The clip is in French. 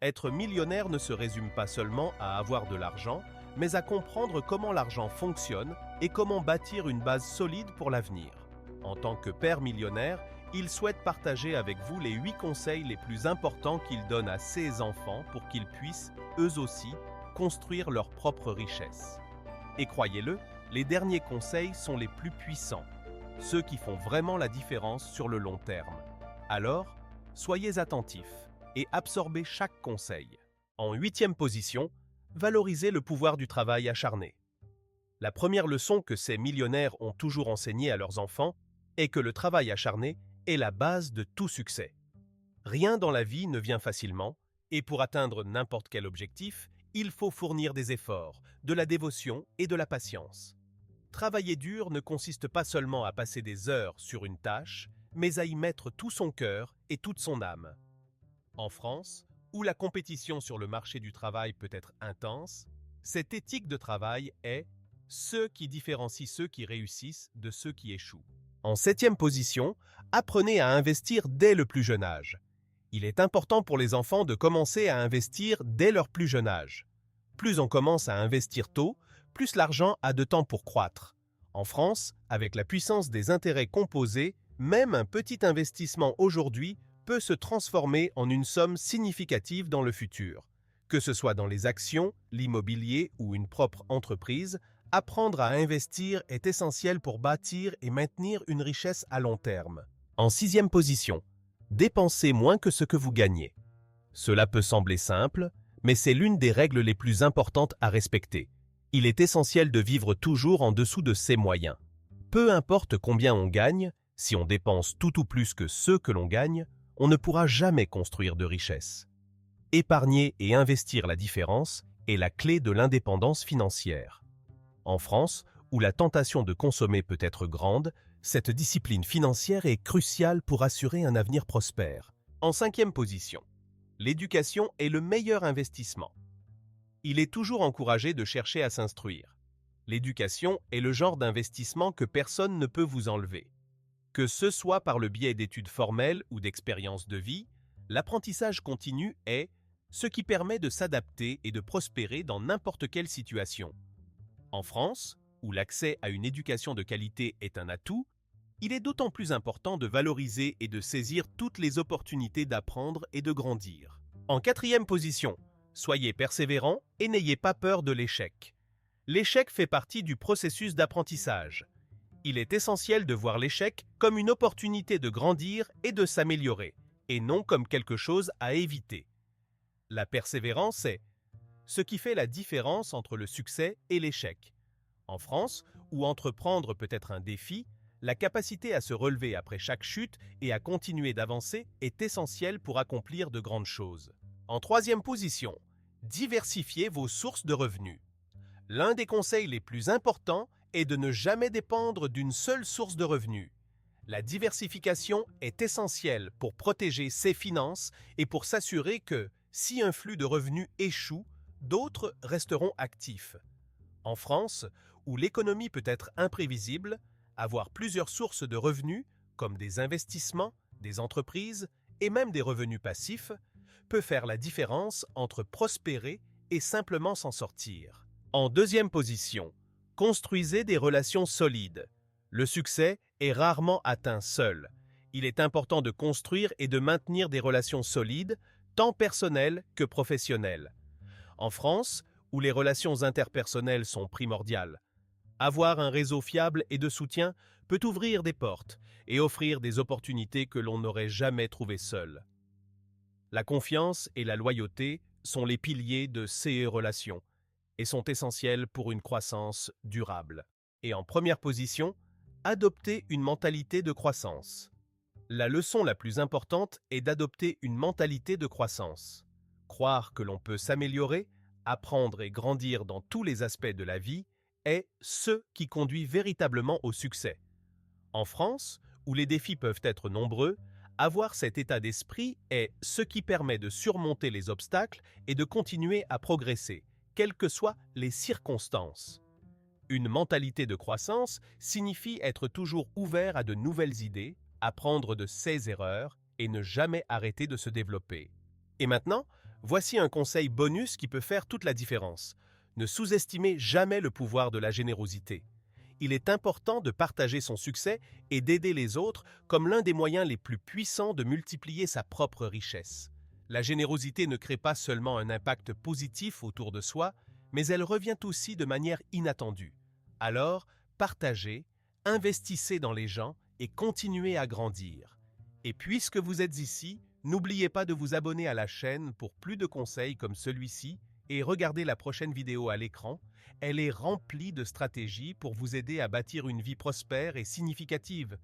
Être millionnaire ne se résume pas seulement à avoir de l'argent, mais à comprendre comment l'argent fonctionne et comment bâtir une base solide pour l'avenir. En tant que père millionnaire, il souhaite partager avec vous les 8 conseils les plus importants qu'il donne à ses enfants pour qu'ils puissent, eux aussi, construire leur propre richesse. Et croyez-le, les derniers conseils sont les plus puissants, ceux qui font vraiment la différence sur le long terme. Alors, soyez attentifs et absorbez chaque conseil. En 8e position, valorisez le pouvoir du travail acharné. La première leçon que ces millionnaires ont toujours enseignée à leurs enfants est que le travail acharné est la base de tout succès. Rien dans la vie ne vient facilement, et pour atteindre n'importe quel objectif, il faut fournir des efforts, de la dévotion et de la patience. Travailler dur ne consiste pas seulement à passer des heures sur une tâche, mais à y mettre tout son cœur et toute son âme. En France, où la compétition sur le marché du travail peut être intense, cette éthique de travail est ce qui différencie ceux qui réussissent de ceux qui échouent. En 7e position, apprenez à investir dès le plus jeune âge. Il est important pour les enfants de commencer à investir dès leur plus jeune âge. Plus on commence à investir tôt, plus l'argent a de temps pour croître. En France, avec la puissance des intérêts composés, même un petit investissement aujourd'hui peut se transformer en une somme significative dans le futur. Que ce soit dans les actions, l'immobilier ou une propre entreprise, apprendre à investir est essentiel pour bâtir et maintenir une richesse à long terme. En 6e position, dépensez moins que ce que vous gagnez. Cela peut sembler simple, mais c'est l'une des règles les plus importantes à respecter. Il est essentiel de vivre toujours en dessous de ses moyens. Peu importe combien on gagne, si on dépense tout ou plus que ce que l'on gagne, on ne pourra jamais construire de richesse. Épargner et investir la différence est la clé de l'indépendance financière. En France, où la tentation de consommer peut être grande, cette discipline financière est cruciale pour assurer un avenir prospère. En 5e position, l'éducation est le meilleur investissement. Il est toujours encouragé de chercher à s'instruire. L'éducation est le genre d'investissement que personne ne peut vous enlever. Que ce soit par le biais d'études formelles ou d'expériences de vie, l'apprentissage continu est ce qui permet de s'adapter et de prospérer dans n'importe quelle situation. En France, où l'accès à une éducation de qualité est un atout, il est d'autant plus important de valoriser et de saisir toutes les opportunités d'apprendre et de grandir. En 4e position, soyez persévérant et n'ayez pas peur de l'échec. L'échec fait partie du processus d'apprentissage. Il est essentiel de voir l'échec comme une opportunité de grandir et de s'améliorer, et non comme quelque chose à éviter. La persévérance est ce qui fait la différence entre le succès et l'échec. En France, où entreprendre peut être un défi, la capacité à se relever après chaque chute et à continuer d'avancer est essentielle pour accomplir de grandes choses. En 3e position, diversifiez vos sources de revenus. L'un des conseils les plus importants est de ne jamais dépendre d'une seule source de revenus. La diversification est essentielle pour protéger ses finances et pour s'assurer que, si un flux de revenus échoue, d'autres resteront actifs. En France, où l'économie peut être imprévisible, avoir plusieurs sources de revenus, comme des investissements, des entreprises et même des revenus passifs, peut faire la différence entre prospérer et simplement s'en sortir. En 2e position, construisez des relations solides. Le succès est rarement atteint seul. Il est important de construire et de maintenir des relations solides, tant personnelles que professionnelles. En France, où les relations interpersonnelles sont primordiales, avoir un réseau fiable et de soutien peut ouvrir des portes et offrir des opportunités que l'on n'aurait jamais trouvées seul. La confiance et la loyauté sont les piliers de ces relations et sont essentiels pour une croissance durable. Et en première position, adopter une mentalité de croissance. La leçon la plus importante est d'adopter une mentalité de croissance. Croire que l'on peut s'améliorer, apprendre et grandir dans tous les aspects de la vie est ce qui conduit véritablement au succès. En France, où les défis peuvent être nombreux, avoir cet état d'esprit est ce qui permet de surmonter les obstacles et de continuer à progresser, quelles que soient les circonstances. Une mentalité de croissance signifie être toujours ouvert à de nouvelles idées, apprendre de ses erreurs et ne jamais arrêter de se développer. Et maintenant, Voici un conseil bonus qui peut faire toute la différence. Ne sous-estimez jamais le pouvoir de la générosité. Il est important de partager son succès et d'aider les autres comme l'un des moyens les plus puissants de multiplier sa propre richesse. La générosité ne crée pas seulement un impact positif autour de soi, mais elle revient aussi de manière inattendue. Alors, partagez, investissez dans les gens et continuez à grandir. Et puisque vous êtes ici, n'oubliez pas de vous abonner à la chaîne pour plus de conseils comme celui-ci et regardez la prochaine vidéo à l'écran. Elle est remplie de stratégies pour vous aider à bâtir une vie prospère et significative.